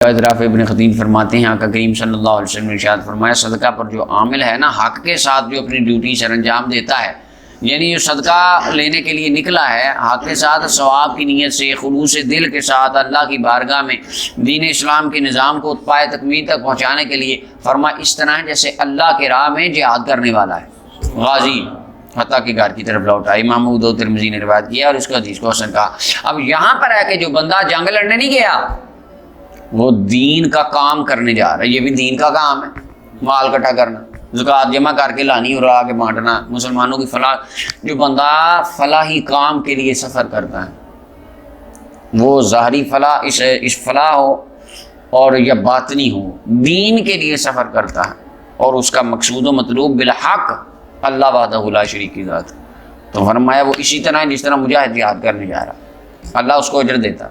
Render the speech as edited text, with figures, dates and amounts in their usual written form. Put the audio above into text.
رافع ابن خدین فرماتے ہیں آقا کریم صلی اللہ علیہ وسلم نے ارشاد فرمایا صدقہ پر جو عامل ہے نا حق کے ساتھ جو اپنی ڈیوٹی سر انجام دیتا ہے، یعنی جو صدقہ لینے کے لیے نکلا ہے حق کے ساتھ ثواب کی نیت سے خلوص دل کے ساتھ اللہ کی بارگاہ میں دین اسلام کے نظام کو پائے تکمیل تک پہنچانے کے لیے، فرمایا اس طرح ہے جیسے اللہ کے راہ میں جہاد کرنے والا ہے، غازی حتیٰ کہ گھر کی طرف لوٹا۔ امام ابو داؤد ترمذی نے روایت کیا اور اس کو حدیث کو حسن کہا۔ اب یہاں پر ہے کہ جو بندہ جنگ لڑنے نہیں گیا، وہ دین کا کام کرنے جا رہا ہے، یہ بھی دین کا کام ہے، مال اکٹھا کرنا، زکوٰۃ جمع کر کے لانی اور آگے بانٹنا، مسلمانوں کی فلاح۔ جو بندہ فلاحی کام کے لیے سفر کرتا ہے، وہ ظاہری فلاح اس فلاح ہو اور یا باطنی ہو، دین کے لیے سفر کرتا ہے اور اس کا مقصود و مطلوب بالحق اللہ وحدہ لا شریک کی ذات، تو فرمایا وہ اسی طرح جس طرح مجاہد جہاد کرنے جا رہا، اللہ اس کو اجر دیتا۔